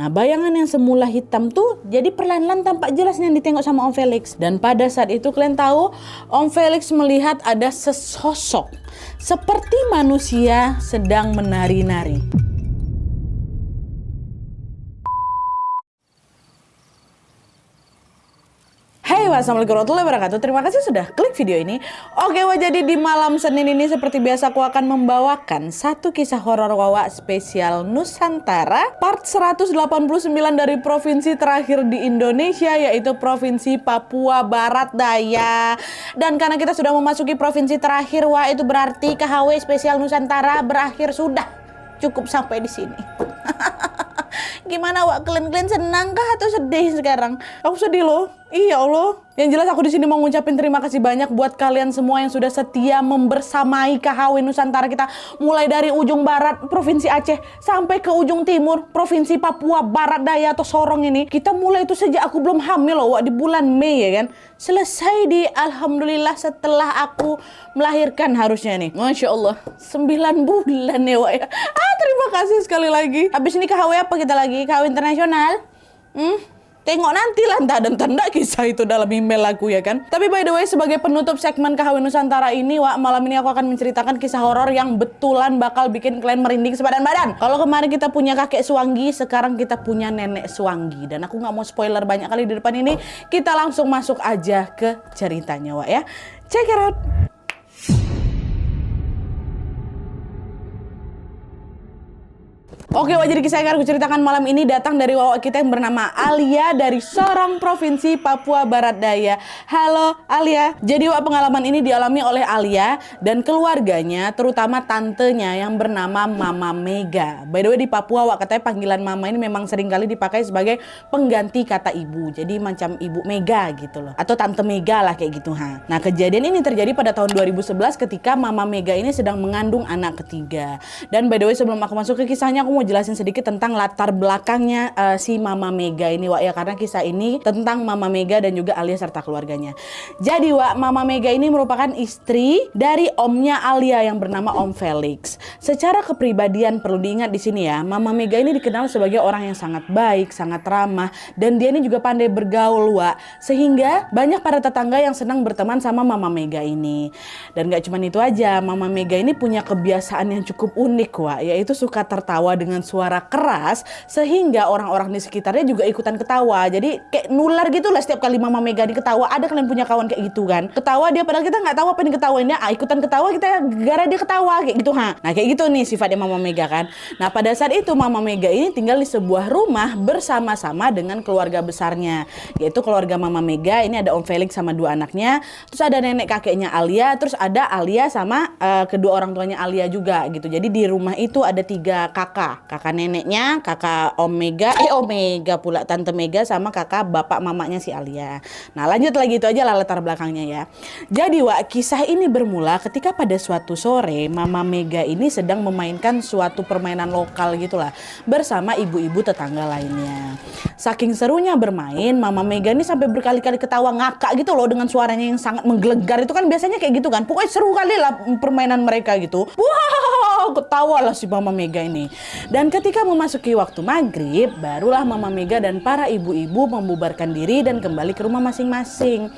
Nah, bayangan yang semula hitam tuh jadi perlahan-lahan tampak jelasnya yang ditengok sama Om Felix. Dan pada saat itu kalian tahu, Om Felix melihat ada sesosok seperti manusia sedang menari-nari. Hai, wassalamualaikum warahmatullahi wabarakatuh. Terima kasih sudah klik video ini. Oke, jadi di malam Senin ini seperti biasa aku akan membawakan satu kisah horor Wawa spesial Nusantara part 189 dari provinsi terakhir di Indonesia, yaitu Provinsi Papua Barat Daya. Dan karena kita sudah memasuki provinsi terakhir, wah, itu berarti KHW spesial Nusantara berakhir sudah. Cukup sampai di sini. Gimana Wak, kalian senang kah atau sedih sekarang? Aku sedih loh. Iya Allah. Yang jelas aku di sini mau ngucapin terima kasih banyak buat kalian semua yang sudah setia membersamai KHW Nusantara kita, mulai dari ujung barat Provinsi Aceh sampai ke ujung timur Provinsi Papua Barat Daya atau Sorong ini. Kita mulai itu sejak aku belum hamil loh Wak, di bulan Mei ya kan. Selesai di alhamdulillah setelah aku melahirkan harusnya nih. Masya Allah, 9 bulan ya Wak ya. Terima kasih sekali lagi. Habis ini KHW apa kita lagi? KHW internasional? Tengok nanti lah, dan tanda kisah itu dalam email aku ya kan. Tapi by the way, sebagai penutup segmen KHW Nusantara ini, Wak, malam ini aku akan menceritakan kisah horor yang betulan bakal bikin kalian merinding sebadan-badan. Kalau kemarin kita punya kakek Suwanggi, sekarang kita punya nenek Suwanggi. Dan aku nggak mau spoiler banyak kali di depan ini, kita langsung masuk aja ke ceritanya Wak ya. Check it out. Oke, jadi kisah yang akan aku ceritakan malam ini datang dari Wawa kita yang bernama Alia dari Sorong, Provinsi Papua Barat Daya. Halo Alia. Jadi Wak, pengalaman ini dialami oleh Alia dan keluarganya, terutama tantenya yang bernama Mama Mega. By the way, di Papua Wak, katanya panggilan Mama ini memang sering kali dipakai sebagai pengganti kata ibu. Jadi macam Ibu Mega gitu loh, atau Tante Mega lah kayak gitu ha. Nah, kejadian ini terjadi pada tahun 2011 ketika Mama Mega ini sedang mengandung anak ketiga. Dan by the way, sebelum aku masuk ke kisahnya, aku mau jelasin sedikit tentang latar belakangnya si Mama Mega ini Wak ya, karena kisah ini tentang Mama Mega dan juga Alia serta keluarganya. Jadi Wak, Mama Mega ini merupakan istri dari omnya Alia yang bernama Om Felix. Secara kepribadian perlu diingat di sini ya, Mama Mega ini dikenal sebagai orang yang sangat baik, sangat ramah, dan dia ini juga pandai bergaul Wak, sehingga banyak para tetangga yang senang berteman sama Mama Mega ini. Dan gak cuma itu aja, Mama Mega ini punya kebiasaan yang cukup unik Wak, yaitu suka tertawa dengan suara keras sehingga orang-orang di sekitarnya juga ikutan ketawa. Jadi kayak nular gitu lah, setiap kali Mama Mega diketawa. Ada kalian punya kawan kayak gitu kan? Ketawa dia padahal kita nggak tahu apa yang diketawainnya. Ikutan ketawa kita gara dia ketawa kayak gitu ha. Nah, kayak gitu nih sifatnya Mama Mega kan. Nah, pada saat itu Mama Mega ini tinggal di sebuah rumah bersama-sama dengan keluarga besarnya, yaitu keluarga Mama Mega. Ini ada Om Felix sama 2 anaknya, terus ada nenek kakeknya Alia, terus ada Alia sama kedua orang tuanya Alia juga gitu. Jadi di rumah itu ada 3 kakak neneknya, kakak Omega pula, Tante Mega, sama kakak bapak mamanya si Alia. Nah, lanjut lagi, itu aja lah latar belakangnya ya. Jadi Wak, kisah ini bermula ketika pada suatu sore Mama Mega ini sedang memainkan suatu permainan lokal gitulah bersama ibu-ibu tetangga lainnya. Saking serunya bermain, Mama Mega ini sampai berkali-kali ketawa ngakak gitu loh dengan suaranya yang sangat menggelegar. Itu kan biasanya kayak gitu kan, pokoknya seru kali lah permainan mereka gitu. Wow, ketawa lah si Mama Mega ini. Dan ketika memasuki waktu maghrib, barulah Mama Mega dan para ibu-ibu membubarkan diri dan kembali ke rumah masing-masing.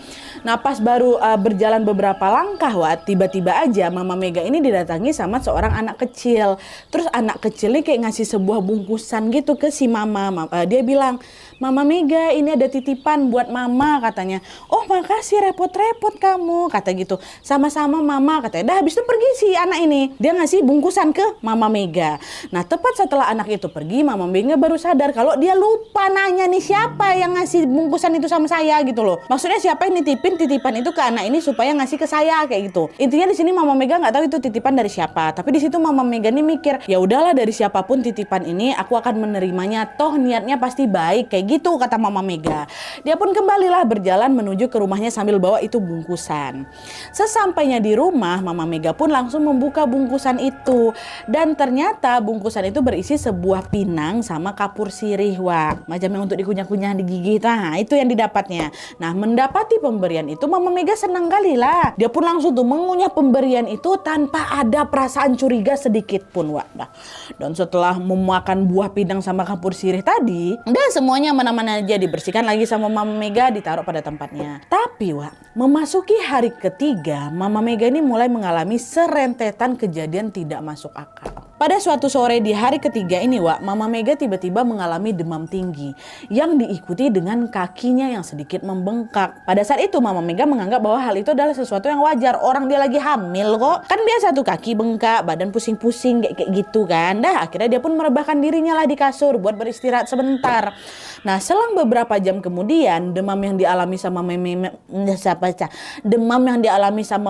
Nah, pas baru berjalan beberapa langkah Wak, tiba-tiba aja Mama Mega ini didatangi sama seorang anak kecil. Terus anak kecil ini kayak ngasih sebuah bungkusan gitu ke si Mama. Dia bilang, Mama Mega, ini ada titipan buat Mama katanya. Oh, makasih, repot-repot kamu, kata gitu. Sama-sama Mama, katanya. Dah habis itu pergi si anak ini. Dia ngasih bungkusan ke Mama Mega. Nah, tepat setelah anak itu pergi, Mama Mega baru sadar kalau dia lupa nanya nih siapa yang ngasih bungkusan itu sama saya gitu loh. Maksudnya siapa yang nitipin titipan itu ke anak ini supaya ngasih ke saya kayak gitu. Intinya di sini Mama Mega nggak tahu itu titipan dari siapa. Tapi di situ Mama Mega ini mikir, ya udahlah, dari siapapun titipan ini aku akan menerimanya. Toh niatnya pasti baik kayak gitu, kata Mama Mega. Dia pun kembalilah berjalan menuju ke rumahnya sambil bawa itu bungkusan. Sesampainya di rumah, Mama Mega pun langsung membuka bungkusan itu. Dan ternyata bungkusan itu berisi sebuah pinang sama kapur sirih, Wak. Macam yang untuk dikunyah-kunyah di gigi. Nah, itu yang didapatnya. Nah, mendapati pemberian itu Mama Mega senang kali lah. Dia pun langsung tuh mengunyah pemberian itu tanpa ada perasaan curiga sedikit pun, Wak. Nah, dan setelah memakan buah pinang sama kapur sirih tadi, dan semuanya aman-aman aja, dibersihkan lagi sama Mama Mega, ditaruh pada tempatnya. Tapi, Wak, memasuki hari ketiga, Mama Mega ini mulai mengalami serentetan kejadian tidak masuk akal. Pada suatu sore di hari ketiga ini, Wak, Mama Mega tiba-tiba mengalami demam tinggi yang diikuti dengan kakinya yang sedikit membengkak. Pada saat itu Mama Mega menganggap bahwa hal itu adalah sesuatu yang wajar. Orang dia lagi hamil kok. Kan biasa tuh kaki bengkak, badan pusing-pusing kayak gitu kan. Dah akhirnya dia pun merebahkan dirinya lah di kasur buat beristirahat sebentar. Nah, selang beberapa jam kemudian demam yang dialami sama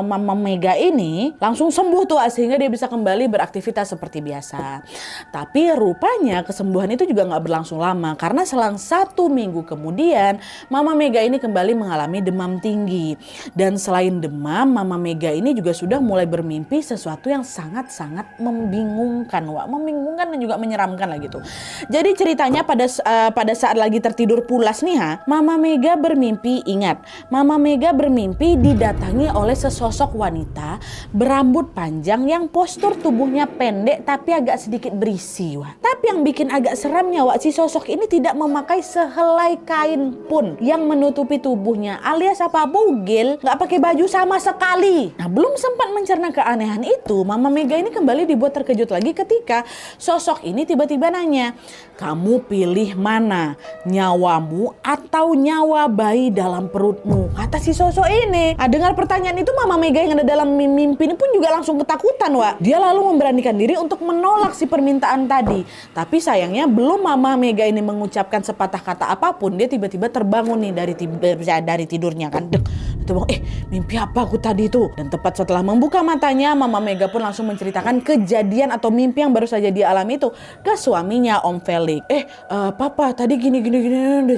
Mama Mega ini langsung sembuh tuh, sehingga dia bisa kembali beraktivitas seperti biasa. Tapi rupanya kesembuhan itu juga nggak berlangsung lama, karena selang 1 minggu kemudian Mama Mega ini kembali mengalami demam tinggi. Dan selain demam, Mama Mega ini juga sudah mulai bermimpi sesuatu yang sangat-sangat membingungkan, Wak. Membingungkan dan juga menyeramkan lah gitu. Jadi ceritanya pada saat lagi tertidur pulas nih, Mama Mega bermimpi, ingat, Mama Mega bermimpi didatangi oleh sesosok wanita berambut panjang yang postur tubuhnya pendek tapi agak sedikit berisi, Wak. Tapi yang bikin agak seramnya, Wak, si sosok ini tidak memakai sehelai kain pun yang menutupi tubuhnya, alias apa, bugil, nggak pakai baju sama sekali. Nah, belum sempat mencerna keanehan itu, Mama Mega ini kembali dibuat terkejut lagi ketika sosok ini tiba-tiba nanya, "Kamu pilih mana? Nyawamu atau nyawa bayi dalam perutmu?" Kata si sosok ini. Nah, dengar pertanyaan itu Mama Mega yang ada dalam mimpi ini pun juga langsung ketakutan, Wak. Dia lalu memberanikan diri untuk menolak si permintaan tadi. Tapi sayangnya belum Mama Mega ini mengucapkan sepatah kata apapun, dia tiba-tiba terbangun nih dari tidurnya kan. Mimpi apa aku tadi itu? Dan tepat setelah membuka matanya, Mama Mega pun langsung menceritakan kejadian atau mimpi yang baru saja dia alami itu ke suaminya, Om Felix. Papa tadi gini.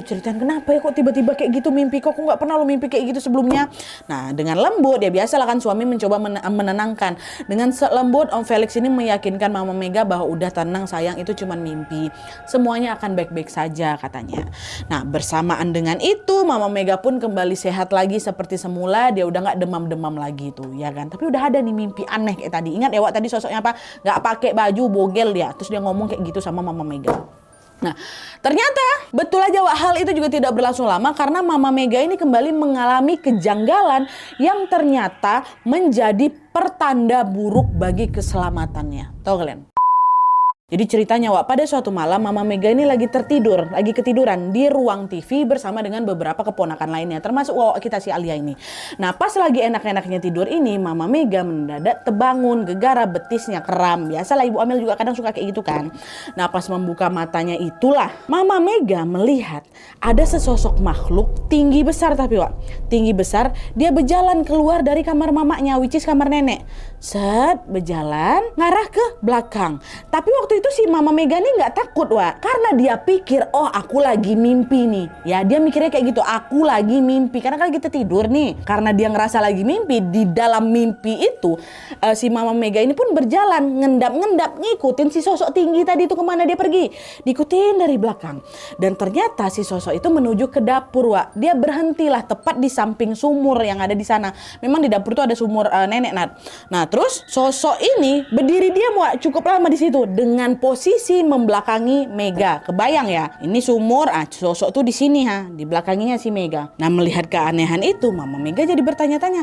Ceritain kenapa ya kok tiba-tiba kayak gitu mimpi? Kok aku nggak pernah lo mimpi kayak gitu sebelumnya? Nah, dengan lembut, ya biasalah kan suami mencoba menenangkan. Dengan lembut Om Felix ini meyakinkan Mama Mega bahwa udah tenang sayang, itu cuma mimpi. Semuanya akan baik-baik saja katanya. Nah, bersamaan dengan itu Mama Mega pun kembali sehat lagi seperti semula. Dia udah nggak demam-demam lagi tuh, ya kan? Tapi udah ada nih mimpi aneh kayak tadi. Ingat ya, Wak, tadi sosoknya apa? Nggak pakai baju, bogel dia. Terus dia ngomong kayak gitu sama Mama Mega. Nah, ternyata betul aja, Wak, hal itu juga tidak berlangsung lama karena Mama Mega ini kembali mengalami kejanggalan yang ternyata menjadi pertanda buruk bagi keselamatannya. Tahu kalian? Jadi ceritanya, Wak, pada suatu malam Mama Mega ini lagi ketiduran di ruang TV bersama dengan beberapa keponakan lainnya, termasuk Wak kita si Alia ini. Nah, pas lagi enak-enaknya tidur ini, Mama Mega mendadak terbangun, gegara, betisnya kram. Biasalah ibu hamil juga kadang suka kayak gitu kan. Nah, pas membuka matanya itulah Mama Mega melihat ada sesosok makhluk tinggi besar, tapi Wak, tinggi besar, dia berjalan keluar dari kamar mamanya, which is kamar nenek. Berjalan ngarah ke belakang. Tapi waktu itu si Mama Mega nih nggak takut, Wak, karena dia pikir, oh aku lagi mimpi nih. Ya, dia mikirnya kayak gitu, aku lagi mimpi. Karena kan kita tidur nih, karena dia ngerasa lagi mimpi. Di dalam mimpi itu si Mama Mega ini pun berjalan ngendap-ngendap ngikutin si sosok tinggi tadi itu kemana dia pergi. Diikutin dari belakang. Dan ternyata si sosok itu menuju ke dapur, Wak. Dia berhentilah tepat di samping sumur yang ada di sana. Memang di dapur tuh ada sumur nenek, Nat. Nah, terus sosok ini berdiri diam, Wak, cukup lama di situ dengan posisi membelakangi Mega. Kebayang ya? Ini sumur, sosok tuh di sini di belakangnya si Mega. Nah, melihat keanehan itu, Mama Mega jadi bertanya-tanya,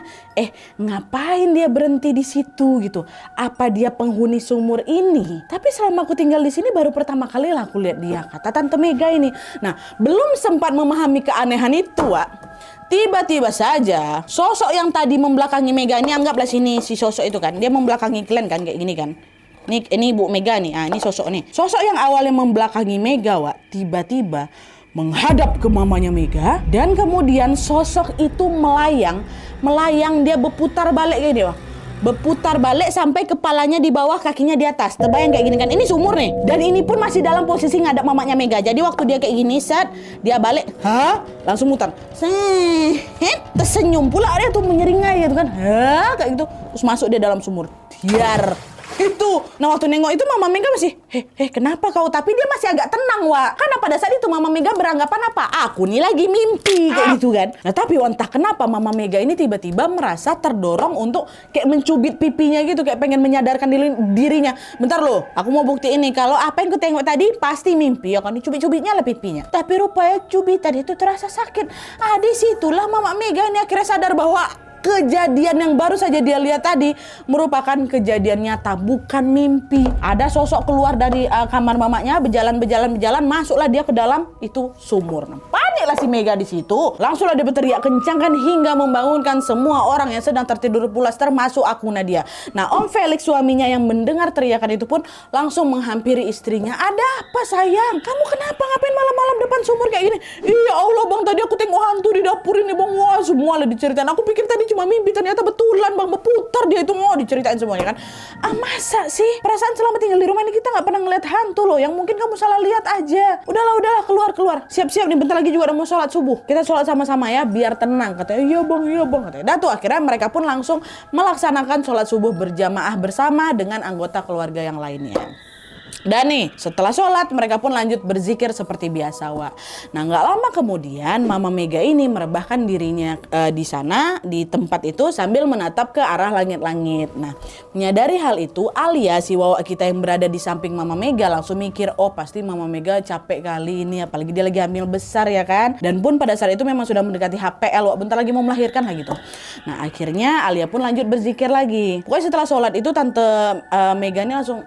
ngapain dia berhenti di situ gitu? Apa dia penghuni sumur ini? Tapi selama aku tinggal di sini baru pertama kali lah aku lihat dia, kata Tante Mega ini. Nah, belum sempat memahami keanehan itu, Wak, tiba-tiba saja sosok yang tadi membelakangi Mega ini, anggaplah sini si sosok itu kan, dia membelakangi kalian kan kayak gini kan. Ini Bu Mega nih, ini sosok nih. Sosok yang awalnya membelakangi Mega, Wak, tiba-tiba menghadap ke mamanya Mega dan kemudian sosok itu melayang, dia berputar balik kayak dia, Wak. Berputar balik sampai kepalanya di bawah, kakinya di atas. Terbayang kayak gini kan? Ini sumur nih. Dan ini pun masih dalam posisi ngadap mamanya Mega. Jadi waktu dia kayak gini, dia balik, langsung mutar. Tersenyum pula dia tuh menyeringai gitu kan. Kayak gitu. Terus masuk dia dalam sumur. Itu. Nah waktu nengok itu Mama Mega masih, kenapa kau? Tapi dia masih agak tenang, Wak. Karena pada saat itu Mama Mega beranggapan apa? Aku nih lagi mimpi, kayak gitu kan. Nah tapi entah kenapa Mama Mega ini tiba-tiba merasa terdorong untuk kayak mencubit pipinya gitu, kayak pengen menyadarkan dirinya. Bentar loh, aku mau bukti ini kalau apa yang ku tengok tadi pasti mimpi. Ya kan, dicubit-cubitnya lah pipinya. Tapi rupanya cubitan itu terasa sakit. Disitulah Mama Mega ini akhirnya sadar bahwa kejadian yang baru saja dia lihat tadi merupakan kejadian nyata, bukan mimpi. Ada sosok keluar dari kamar mamanya, berjalan, masuklah dia ke dalam itu sumur. Paniklah si Mega di situ. Langsunglah dia berteriak kencang kan hingga membangunkan semua orang yang sedang tertidur pulas, termasuk aku Nadia. Nah, Om Felix suaminya yang mendengar teriakan itu pun langsung menghampiri istrinya. Ada apa sayang? Kamu kenapa ngapain malam-malam depan sumur kayak gini? Iya Allah bang, tadi aku tengok hantu di dapur ini bang. Wah semua lah diceritain. Aku pikir tadi cuma mimpi, ternyata betulan bang, berputar dia itu. Mau diceritain semuanya kan. Masa sih? Perasaan selama tinggal di rumah ini kita nggak pernah ngeliat hantu loh. Yang mungkin kamu salah lihat aja. Udahlah keluar. Siap-siap nih, bentar lagi juga udah mau sholat subuh. Kita sholat sama-sama ya biar tenang. Katanya iya bang katanya. Dan tuh akhirnya mereka pun langsung melaksanakan sholat subuh berjamaah bersama dengan anggota keluarga yang lainnya. Dan nih setelah sholat mereka pun lanjut berzikir seperti biasa, Wak. Nah nggak lama kemudian Mama Mega ini merebahkan dirinya di sana di tempat itu sambil menatap ke arah langit-langit. Nah menyadari hal itu Alia si Wawak kita yang berada di samping Mama Mega langsung mikir, oh pasti Mama Mega capek kali ini, apalagi dia lagi hamil besar ya kan. Dan pun pada saat itu memang sudah mendekati HPL, Wak, bentar lagi mau melahirkan lah gitu. Nah akhirnya Alia pun lanjut berzikir lagi. Pokoknya setelah sholat itu Tante Mega ini langsung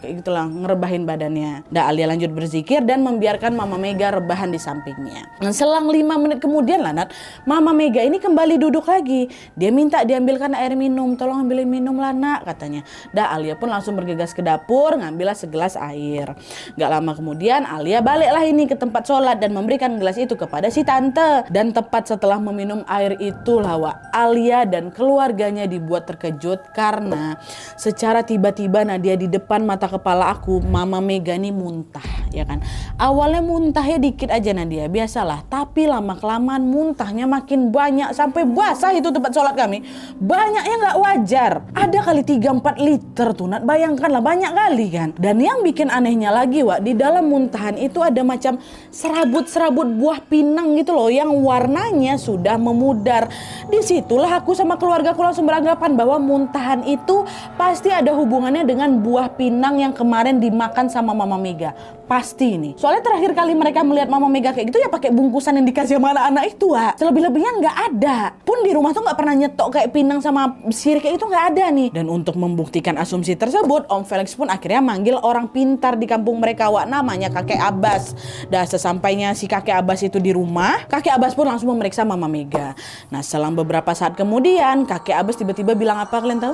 kayak gitulah ngerebahin badannya. Alia lanjut berzikir dan membiarkan Mama Mega rebahan di sampingnya. Nah, selang 5 menit kemudian lah Nat, Mama Mega ini kembali duduk lagi. Dia minta diambilkan air minum. Tolong ambilin minum lah nak katanya. Alia pun langsung bergegas ke dapur ngambillah segelas air. Gak lama kemudian Alia baliklah ini ke tempat sholat dan memberikan gelas itu kepada si tante. Dan tepat setelah meminum air itulah Wak, Alia dan keluarganya dibuat terkejut karena secara tiba-tiba Nadia di depan mata kepala aku Mama Mega nih muntah ya kan. Awalnya muntahnya dikit aja Nadia, biasalah. Tapi lama-kelamaan muntahnya makin banyak sampai basah itu tempat sholat kami. Banyaknya nggak wajar. Ada kali 3-4 liter tuh Nat. Bayangkanlah banyak kali kan. Dan yang bikin anehnya lagi Wak, di dalam muntahan itu ada macam serabut-serabut buah pinang gitu loh yang warnanya sudah memudar. Disitulah aku sama keluargaku langsung beranggapan bahwa muntahan itu pasti ada hubungannya dengan buah pinang yang kemarin dimakan sama Mama Mega. Pasti ini. Soalnya terakhir kali mereka melihat Mama Mega kayak gitu ya pakai bungkusan yang dikasih sama anak-anak itu, Wak. Selebih-lebihnya nggak ada. Pun di rumah tuh nggak pernah nyetok kayak pinang sama sirih kayak itu, nggak ada nih. Dan untuk membuktikan asumsi tersebut, Om Felix pun akhirnya manggil orang pintar di kampung mereka, Wak. Namanya Kakek Abbas. Dan sesampainya si Kakek Abbas itu di rumah, Kakek Abbas pun langsung memeriksa Mama Mega. Nah selang beberapa saat kemudian Kakek Abbas tiba-tiba bilang apa kalian tahu?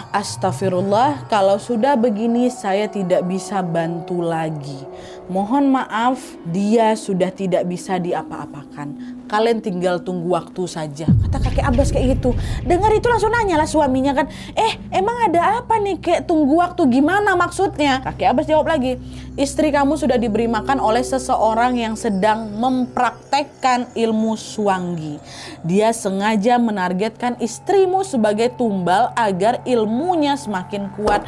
Astagfirullah, kalau sudah begini saya tidak bisa bantu lagi. Mohon maaf, dia sudah tidak bisa diapa-apakan. Kalian tinggal tunggu waktu saja. Kata Kakek Abbas kayak gitu. Dengar itu langsung nanya lah suaminya kan. Emang ada apa nih Kek? Tunggu waktu gimana maksudnya? Kakek Abbas jawab lagi. Istri kamu sudah diberi makan oleh seseorang yang sedang mempraktekkan ilmu suanggi. Dia sengaja menargetkan istrimu sebagai tumbal agar ilmunya semakin kuat.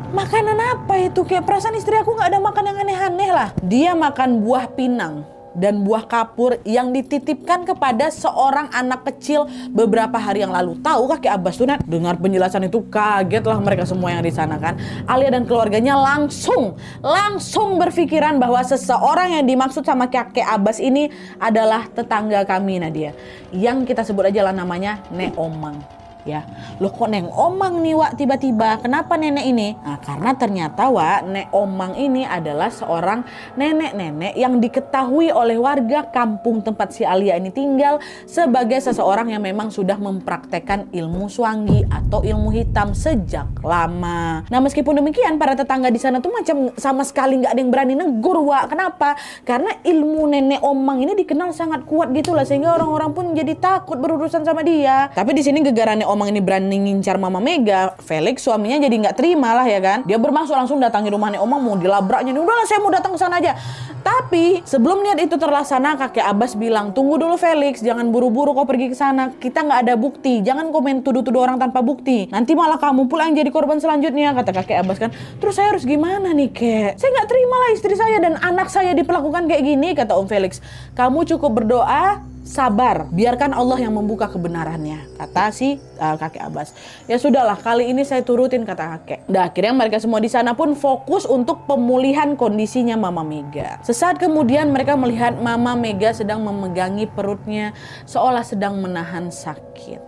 Makanan apa itu? Kayak perasaan istri aku gak ada makan yang aneh-aneh lah. Dia makan buah pinang dan buah kapur yang dititipkan kepada seorang anak kecil beberapa hari yang lalu. Tahu Kakek Abbas tuh Nat? Dengar penjelasan itu kagetlah mereka semua yang di sana kan. Alia dan keluarganya langsung berpikiran bahwa seseorang yang dimaksud sama Kakek Abbas ini adalah tetangga kami Nadia, yang kita sebut aja lah namanya Nek Omang. Ya, loh kok Neng Omang nih Wak tiba-tiba, kenapa nenek ini? Nah karena ternyata Wak, Nek Omang ini adalah seorang nenek-nenek yang diketahui oleh warga kampung tempat si Alia ini tinggal sebagai seseorang yang memang sudah mempraktekkan ilmu suanggi atau ilmu hitam sejak lama. Nah meskipun demikian para tetangga di sana tuh macam sama sekali nggak ada yang berani negur Wak. Kenapa? Karena ilmu nenek Omang ini dikenal sangat kuat gitu lah, sehingga orang-orang pun jadi takut berurusan sama dia. Tapi di sini gegara Nek Omang ini berani ngincar Mama Mega, Felix suaminya jadi nggak terima lah ya kan. Dia bermaksud langsung datangi rumah Nek Omang, mau dilabraknya nih. Udahlah saya mau datang ke sana aja. Tapi sebelum niat itu terlaksana, kakek Abbas bilang, tunggu dulu Felix, jangan buru-buru kau pergi ke sana. Kita nggak ada bukti, jangan komen tuduh-tuduh orang tanpa bukti. Nanti malah kamu pula yang jadi korban selanjutnya, kata kakek Abbas kan. Terus saya harus gimana nih kek? Saya nggak terima lah istri saya dan anak saya diperlakukan kayak gini, kata Om Felix. Kamu cukup berdoa, sabar, biarkan Allah yang membuka kebenarannya, kata si kakek Abbas. Ya sudahlah, kali ini saya turutin, kata kakek. Dan akhirnya mereka semua di sana pun fokus untuk pemulihan kondisinya Mama Mega. Sesaat kemudian mereka melihat Mama Mega sedang memegangi perutnya seolah sedang menahan sakit.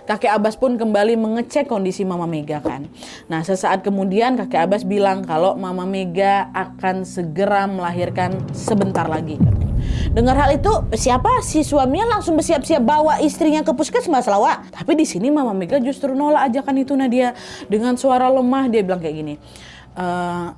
Kakek Abbas pun kembali mengecek kondisi Mama Mega kan. Nah, sesaat kemudian kakek Abbas bilang kalau Mama Mega akan segera melahirkan sebentar lagi. Dengar hal itu, siapa si suaminya langsung bersiap-siap bawa istrinya ke puskesmas lah, Wak. Tapi di sini Mama Mega justru nolak ajakan itu Nadia. Dengan suara lemah dia bilang kayak gini.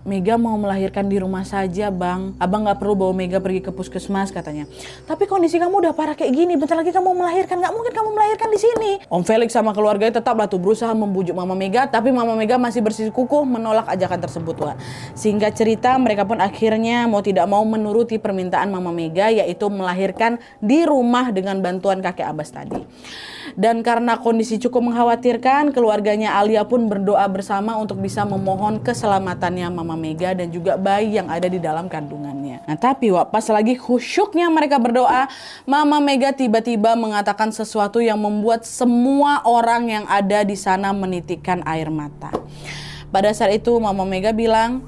Mega mau melahirkan di rumah saja bang, abang gak perlu bawa Mega pergi ke puskesmas, katanya. Tapi kondisi kamu udah parah kayak gini, bentar lagi kamu melahirkan, gak mungkin kamu melahirkan di sini. Om Felix sama keluarganya tetaplah tuh berusaha membujuk Mama Mega, tapi Mama Mega masih bersikukuh menolak ajakan tersebut, Wak. Singkat cerita, mereka pun akhirnya mau tidak mau menuruti permintaan Mama Mega, yaitu melahirkan di rumah dengan bantuan kakek Abbas tadi. Dan karena kondisi cukup mengkhawatirkan, keluarganya Alia pun berdoa bersama untuk bisa memohon keselamatannya Mama Mega dan juga bayi yang ada di dalam kandungannya. Nah tapi Wak, pas lagi khusyuknya mereka berdoa, Mama Mega tiba-tiba mengatakan sesuatu yang membuat semua orang yang ada di sana menitikkan air mata. Pada saat itu Mama Mega bilang,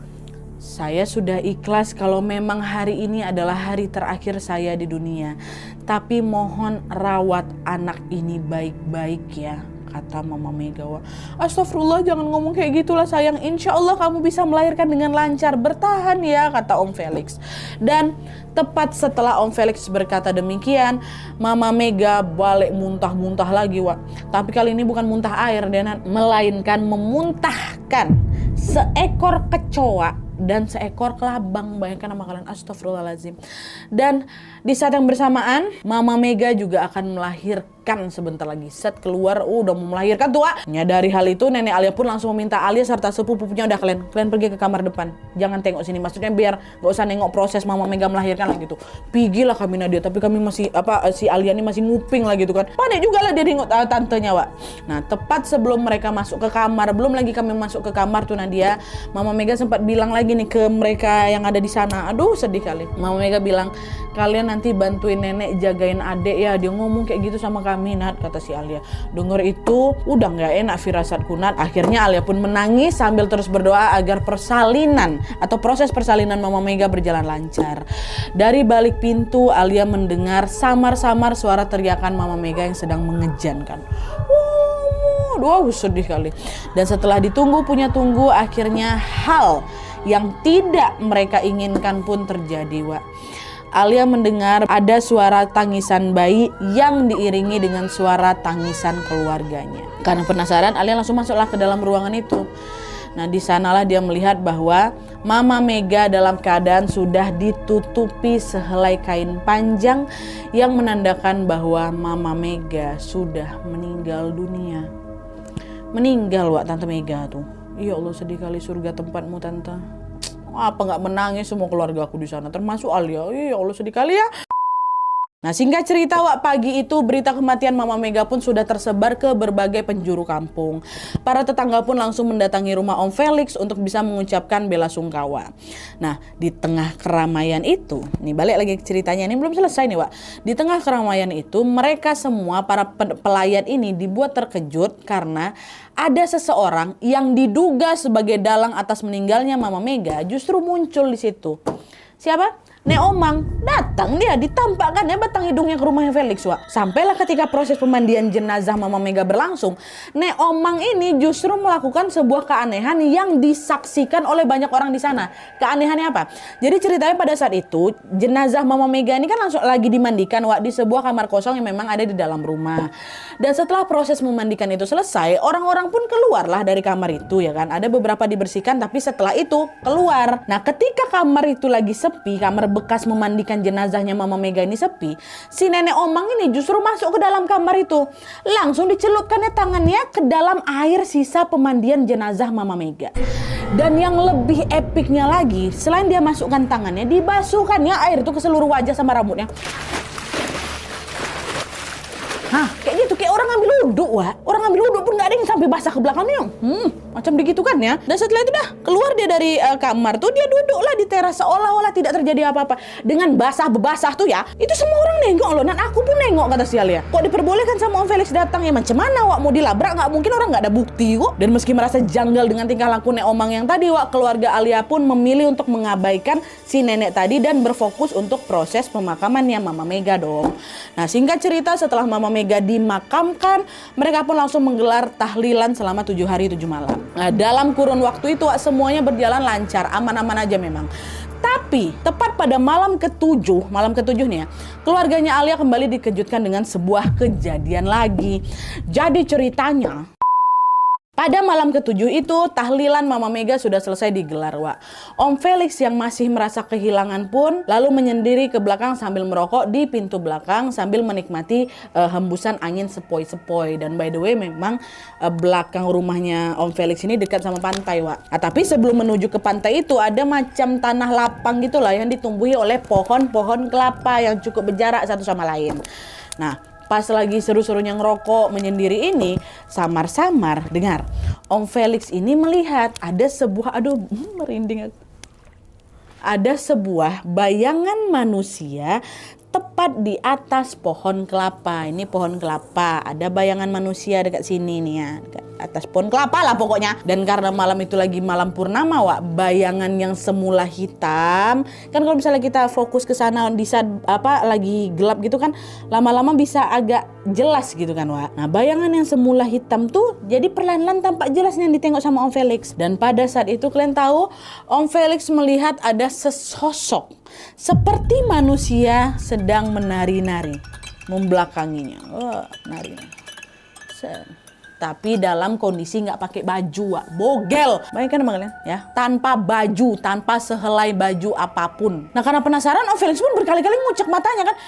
saya sudah ikhlas kalau memang hari ini adalah hari terakhir saya di dunia. Tapi mohon rawat anak ini baik-baik ya, kata Mama Mega. Astagfirullah, jangan ngomong kayak gitulah sayang. Insya Allah kamu bisa melahirkan dengan lancar. Bertahan ya, kata Om Felix. Dan tepat setelah Om Felix berkata demikian, Mama Mega balik muntah-muntah lagi, Wak. Tapi kali ini bukan muntah air, melainkan memuntahkan seekor kecoa dan seekor kelabang. Bayangkan nama kalian, astagfirullahaladzim. Dan di saat yang bersamaan Mama Mega juga akan melahirkan sebentar lagi. Set keluar, udah mau melahirkan tuh, Wak. Nyadari hal itu, Nenek Alia pun langsung meminta Alia serta sepupunya, udah kalian pergi ke kamar depan, jangan tengok sini. Maksudnya biar gak usah nengok proses Mama Mega melahirkan lah gitu. Pigilah kami Nadia, tapi kami masih si Alia ini masih nguping lah gitu kan. Panik juga lah dia nengok tantenya, Wak. Nah tepat sebelum mereka masuk ke kamar, belum lagi kami masuk ke kamar tuh Nadia, Mama Mega sempat bilang lagi nih ke mereka yang ada di sana. Aduh sedih kali. Mama Mega bilang, kalian nanti bantuin nenek jagain adek ya. Dia ngomong kayak gitu sama kami, Nat, kata si Alia. Dengar itu udah nggak enak firasatku, Nat. Akhirnya Alia pun menangis sambil terus berdoa agar persalinan atau proses persalinan Mama Mega berjalan lancar. Dari balik pintu Alia mendengar samar-samar suara teriakan Mama Mega yang sedang mengejankan. Wow, sedih kali. Dan setelah ditunggu punya tunggu, akhirnya hal yang tidak mereka inginkan pun terjadi, Wak. Alia mendengar ada suara tangisan bayi yang diiringi dengan suara tangisan keluarganya. Karena penasaran, Alia langsung masuklah ke dalam ruangan itu. Nah, di sanalah dia melihat bahwa Mama Mega dalam keadaan sudah ditutupi sehelai kain panjang yang menandakan bahwa Mama Mega sudah meninggal dunia. Meninggal, Wak, Tante Mega tuh. Ya Allah, sedih kali, surga tempatmu, Tante. Apa nggak menangis semua keluarga aku di sana, termasuk Alia. Ya Allah, sedih kali ya. Nah singkat cerita, Wak, pagi itu berita kematian Mama Mega pun sudah tersebar ke berbagai penjuru kampung. Para tetangga pun langsung mendatangi rumah Om Felix untuk bisa mengucapkan bela sungkawa. Nah di tengah keramaian itu, nih balik lagi ke ceritanya, ini belum selesai nih, Wak. Di tengah keramaian itu mereka semua para pelayan ini dibuat terkejut karena ada seseorang yang diduga sebagai dalang atas meninggalnya Mama Mega justru muncul di situ. Siapa? Nek Omang. Datang dia, ditampakkan ya batang hidungnya ke rumahnya Felix, Wak. Sampailah ketika proses pemandian jenazah Mama Mega berlangsung, Nek Omang ini justru melakukan sebuah keanehan yang disaksikan oleh banyak orang di sana. Keanehannya apa? Jadi ceritanya pada saat itu jenazah Mama Mega ini kan langsung lagi dimandikan, Wak, di sebuah kamar kosong yang memang ada di dalam rumah. Dan setelah proses memandikan itu selesai, orang-orang pun keluarlah dari kamar itu ya kan. Ada beberapa dibersihkan, tapi setelah itu keluar. Nah ketika kamar itu lagi sepi, kamar bekas memandikan jenazahnya Mama Mega ini sepi, si nenek Omang ini justru masuk ke dalam kamar itu. Langsung dicelupkannya tangannya ke dalam air sisa pemandian jenazah Mama Mega. Dan yang lebih epiknya lagi, selain dia masukkan tangannya, dibasuhkannya air itu ke seluruh wajah sama rambutnya. Hah, kayak gitu, kayak orang ngambil wudhu, Wak. Orang ngambil wudhu pun gak ada yang sampai basah ke belakangnya. Macam begitu kan ya. Dan setelah itu dah, keluar dia dari kamar tuh, dia duduklah di teras seolah-olah tidak terjadi apa-apa. Dengan basah-bebasah tuh ya, itu semua orang nengok loh. Dan aku pun nengok, kata si Alia. Kok diperbolehkan sama Om Felix datang ya? Macam mana, Wak? Mau dilabrak? Gak mungkin, orang gak ada bukti kok. Dan meski merasa janggal dengan tingkah laku Nek Omang yang tadi, Wak, keluarga Alia pun memilih untuk mengabaikan si nenek tadi dan berfokus untuk proses pemakamannya Mama Mega dong. Nah, singkat cerita, setelah Mama Mega dimakamkan, mereka pun langsung menggelar tahlilan selama 7 hari 7 malam. Nah, dalam kurun waktu itu semuanya berjalan lancar, aman-aman aja memang. Tapi tepat pada malam ketujuh nih ya, keluarganya Alia kembali dikejutkan dengan sebuah kejadian lagi. Jadi ceritanya, pada malam ketujuh itu, tahlilan Mama Mega sudah selesai digelar, Wak. Om Felix yang masih merasa kehilangan pun lalu menyendiri ke belakang sambil merokok di pintu belakang sambil menikmati hembusan angin sepoi-sepoi. Dan by the way, memang belakang rumahnya Om Felix ini dekat sama pantai, Wak. Nah, tapi sebelum menuju ke pantai itu ada macam tanah lapang gitulah yang ditumbuhi oleh pohon-pohon kelapa yang cukup berjarak satu sama lain. Nah, pas lagi seru-serunya ngerokok menyendiri ini, samar-samar dengar Om Felix ini melihat ada sebuah, merinding aku. Ada sebuah bayangan manusia tepat di atas pohon kelapa. Ini pohon kelapa, ada bayangan manusia dekat sini nih ya, dekat atas pohon kelapa lah pokoknya. Dan karena malam itu lagi malam purnama, Wak, bayangan yang semula hitam, kan kalau misalnya kita fokus ke sana di saat lagi gelap gitu kan, lama-lama bisa agak jelas gitu kan, Wak. Nah, bayangan yang semula hitam tuh jadi perlahan-lahan tampak jelasnya yang ditengok sama Om Felix. Dan pada saat itu kalian tahu, Om Felix melihat ada sesosok seperti manusia sedang menari-nari membelakanginya. Nari-nari. Tapi dalam kondisi nggak pakai baju, Wak. Bogel. Bayangkan sama kalian ya, tanpa baju, tanpa sehelai baju apapun. Nah, karena penasaran, Om Felix pun berkali-kali ngucek matanya kan,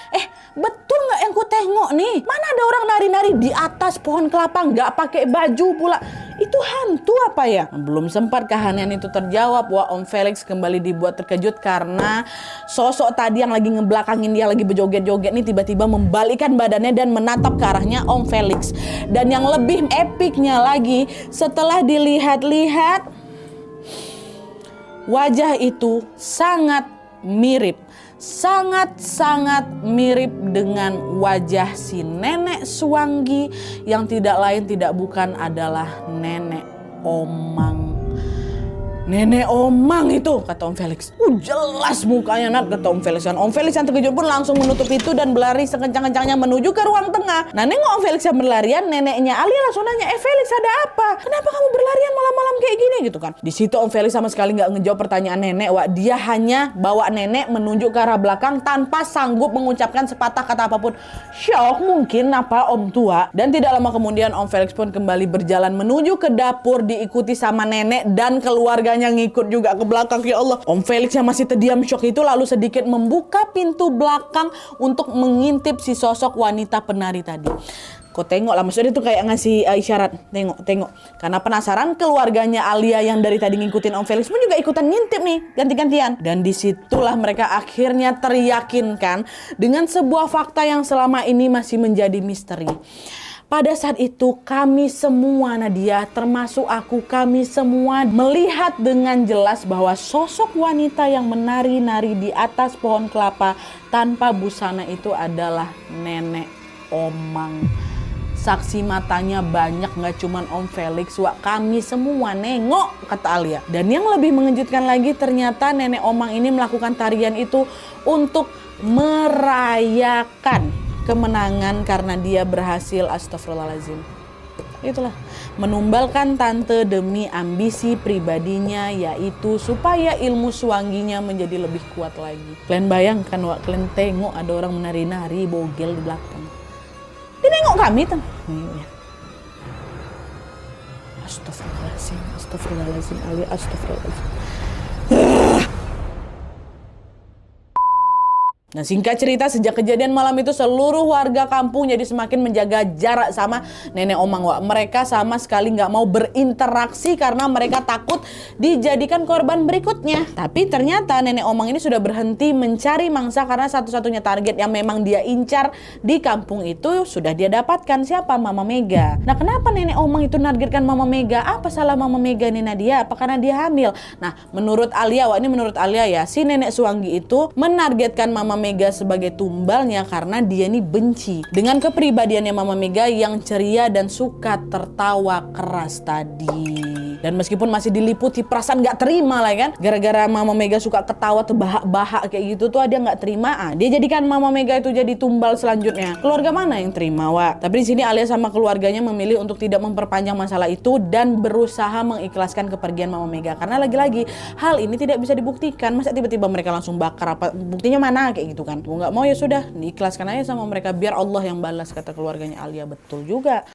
betul nggak yang ku tengok nih? Mana ada orang nari-nari di atas pohon kelapa nggak pakai baju pula? Itu hantu apa ya? Belum sempat keheningan itu terjawab, Wah, Om Felix kembali dibuat terkejut karena sosok tadi yang lagi ngebelakangin dia, lagi berjoget-joget nih, tiba-tiba membalikkan badannya dan menatap ke arahnya Om Felix. Dan yang lebih epiknya lagi, setelah dilihat-lihat, wajah itu sangat-sangat mirip dengan wajah si nenek Suwanggi yang tidak lain tidak bukan adalah nenek Omang. Nenek Omang itu, kata Om Felix. Jelas mukanya, Nat, kata Om Felix. Dan Om Felix yang terkejut pun langsung menutup itu dan berlari sekencang-kencangnya menuju ke ruang tengah. Nah, nengok Om Felix yang berlarian, neneknya Alia langsung nanya, Felix, ada apa? Kenapa kamu berlarian malam-malam kayak gini? Gitu kan. Di situ Om Felix sama sekali nggak ngejawab pertanyaan nenek, Wak. Dia hanya bawa nenek menunjuk ke arah belakang tanpa sanggup mengucapkan sepatah kata apapun. Syok mungkin apa Om tua. Dan tidak lama kemudian Om Felix pun kembali berjalan menuju ke dapur diikuti sama nenek dan keluarga yang ngikut juga ke belakang. Ya Allah, Om Felix yang masih terdiam syok itu lalu sedikit membuka pintu belakang untuk mengintip si sosok wanita penari tadi. Kok tengok lah, maksudnya itu kayak ngasih isyarat, tengok. Karena penasaran, keluarganya Alia yang dari tadi ngikutin Om Felix pun juga ikutan ngintip nih, ganti-gantian. Dan disitulah mereka akhirnya teryakinkan dengan sebuah fakta yang selama ini masih menjadi misteri. Pada saat itu kami semua, Nadia, termasuk aku, kami semua melihat dengan jelas bahwa sosok wanita yang menari-nari di atas pohon kelapa tanpa busana itu adalah nenek Omang. Saksi matanya banyak, gak cuman Om Felix, Wak, kami semua nengok, kata Alia. Dan yang lebih mengejutkan lagi, ternyata nenek Omang ini melakukan tarian itu untuk merayakan kemenangan karena dia berhasil, astagfirullahaladzim. Itulah, menumbalkan tante demi ambisi pribadinya, yaitu supaya ilmu Suwangginya menjadi lebih kuat lagi. Kalian bayangkan, Wak, kalian tengok ada orang menari-nari bogel di belakang. Dia nengok kami tuh. Astagfirullahaladzim, Ali, astagfirullahaladzim. Nah, singkat cerita, sejak kejadian malam itu seluruh warga kampung jadi semakin menjaga jarak sama nenek Omang, Wak. Mereka sama sekali nggak mau berinteraksi karena mereka takut dijadikan korban berikutnya. Tapi ternyata nenek Omang ini sudah berhenti mencari mangsa karena satu-satunya target yang memang dia incar di kampung itu sudah dia dapatkan. Siapa? Mama Mega. Nah, kenapa nenek Omang itu nargetkan Mama Mega? Apa salah Mama Mega nih Nadia? Apa karena dia hamil? Nah, menurut Alia, Wak, ini menurut Alia ya, si nenek Suwanggi itu menargetkan Mama Mega sebagai tumbalnya karena dia ini benci dengan kepribadiannya Mama Mega yang ceria dan suka tertawa keras tadi. Dan meskipun masih diliputi perasaan nggak terima lah kan, gara-gara Mama Mega suka ketawa terbahak-bahak kayak gitu tuh dia nggak terima. Dia jadikan Mama Mega itu jadi tumbal selanjutnya. Keluarga mana yang terima, Wak? Tapi di sini Alia sama keluarganya memilih untuk tidak memperpanjang masalah itu dan berusaha mengikhlaskan kepergian Mama Mega karena lagi-lagi hal ini tidak bisa dibuktikan. Masa tiba-tiba mereka langsung bakar, apa buktinya mana kayak gitu kan? Nggak mau ya sudah, diikhlaskan aja sama mereka biar Allah yang balas, kata keluarganya Alia. Betul juga.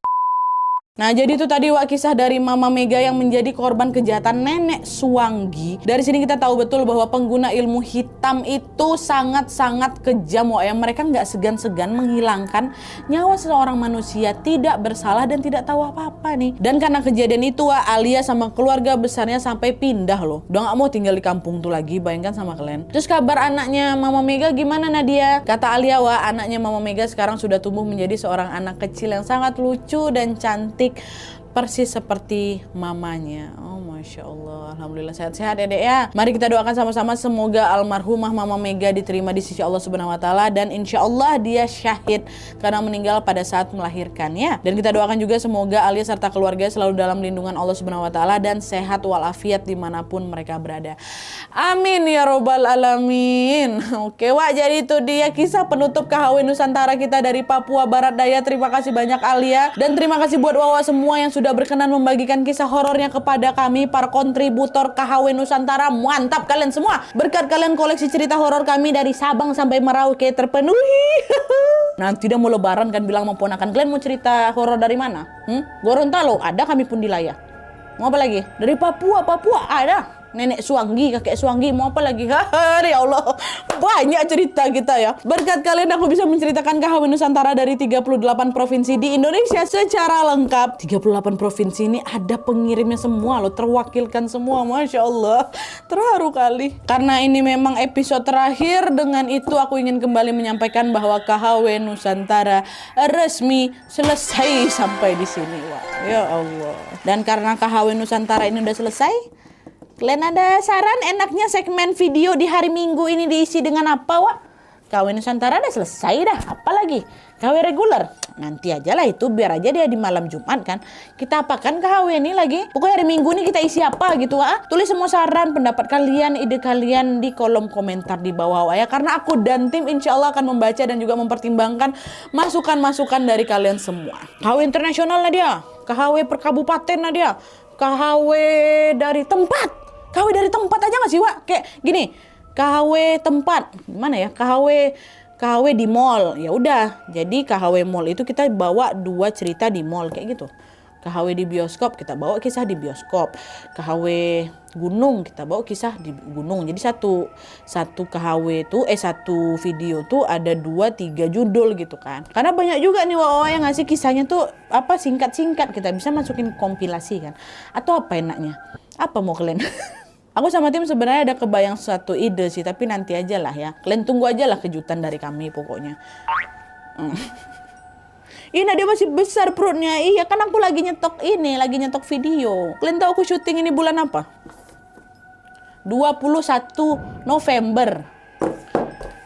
Nah, jadi itu tadi, Wak, kisah dari Mama Mega yang menjadi korban kejahatan nenek Suwanggi. Dari sini kita tahu betul bahwa pengguna ilmu hitam itu sangat-sangat kejam, Wak, ya. Mereka nggak segan-segan menghilangkan nyawa seseorang manusia tidak bersalah dan tidak tahu apa-apa nih. Dan karena kejadian itu, Wak, Alia sama keluarga besarnya sampai pindah loh. Udah nggak mau tinggal di kampung tuh lagi, bayangkan sama kalian. Terus kabar anaknya Mama Mega gimana, Nadia? Kata Alia, Wak, anaknya Mama Mega sekarang sudah tumbuh menjadi seorang anak kecil yang sangat lucu dan cantik, persis seperti mamanya. Oh, Masya Allah. Alhamdulillah sehat-sehat ya, Dek, ya. Mari kita doakan sama-sama semoga almarhumah Mama Mega diterima di sisi Allah Subhanahu wa Ta'ala, dan insya Allah dia syahid karena meninggal pada saat melahirkannya. Dan kita doakan juga semoga Alia serta keluarga selalu dalam lindungan Allah Subhanahu wa Ta'ala dan sehat walafiat dimanapun mereka berada. Amin ya robbal alamin. Oke, Wak, jadi itu dia kisah penutup KHW Nusantara kita dari Papua Barat Daya. Terima kasih banyak Alia, dan terima kasih buat Wawa semua yang sudah berkenan membagikan kisah horornya kepada kami, para kontributor KHW Nusantara. Mantap kalian semua. Berkat kalian koleksi cerita horor kami dari Sabang sampai Merauke terpenuhi. Nanti udah mau lebaran kan bilang mau ponakan kalian mau cerita horor dari mana? Gorontalo ada, kami pun di Laya. Mau apa lagi? Dari Papua ada. Nenek Suwanggi, kakek Suwanggi, mau apa lagi? Ya Allah, banyak cerita kita ya. Berkat kalian aku bisa menceritakan KHW Nusantara dari 38 provinsi di Indonesia secara lengkap. 38 provinsi ini ada pengirimnya semua loh, terwakilkan semua. Masya Allah, terharu kali. Karena ini memang episode terakhir, dengan itu aku ingin kembali menyampaikan bahwa KHW Nusantara resmi selesai sampai di sini. Wah, ya Allah. Dan karena KHW Nusantara ini udah selesai, kalian ada saran enaknya segmen video di hari Minggu ini diisi dengan apa, Wak? KHW Nusantara udah selesai dah, apa lagi? KHW reguler, nanti aja lah itu, biar aja dia di malam Jumat kan. Kita apakan KHW ini lagi? Pokoknya hari Minggu ini kita isi apa gitu, Wak? Tulis semua saran, pendapat kalian, ide kalian di kolom komentar di bawah, Wak, ya. Karena aku dan tim insya Allah akan membaca dan juga mempertimbangkan masukan-masukan dari kalian semua. KHW internasional Nadia, KHW per kabupaten Nadia, KHW dari tempat. KHW dari tempat aja nggak sih, Wak? Kayak gini, KHW tempat, gimana ya? KHW di mall, ya udah. Jadi KHW mall itu kita bawa 2 cerita di mall kayak gitu. KHW di bioskop, kita bawa kisah di bioskop. KHW gunung, kita bawa kisah di gunung. Jadi satu KHW itu satu video tuh ada 2-3 judul gitu kan. Karena banyak juga nih Wawa yang ngasih kisahnya tuh apa singkat-singkat, kita bisa masukin kompilasi kan. Atau apa enaknya? Apa mau kalian? Aku sama tim sebenarnya ada kebayang satu ide sih, tapi nanti aja lah ya. Kalian tunggu aja lah kejutan dari kami pokoknya. Ini dia masih besar perutnya. Iya kan aku lagi nyetok video. Kalian tahu aku syuting ini bulan apa? 21 November.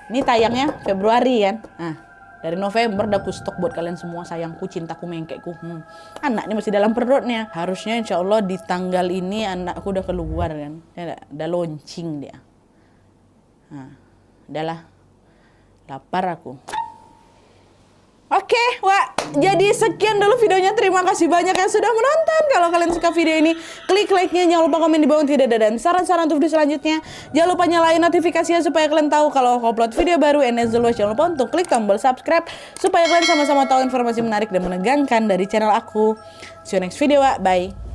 Ini tayangnya Februari kan. Nah, dari November udah aku stok buat kalian semua, sayangku, cintaku, mengkekku. Anak ini masih dalam perutnya. Harusnya insya Allah di tanggal ini anakku udah keluar kan. Udah launching dia. Nah, udahlah. Lapar aku. Oke, Wak. Jadi sekian dulu videonya. Terima kasih banyak yang sudah menonton. Kalau kalian suka video ini, klik like-nya. Jangan lupa komen di bawah tidak ada, dan saran-saran untuk video selanjutnya. Jangan lupa nyalain notifikasinya supaya kalian tahu kalau aku upload video baru. And as always, jangan lupa untuk klik tombol subscribe supaya kalian sama-sama tahu informasi menarik dan menegangkan dari channel aku. See you next video, Wak. Bye.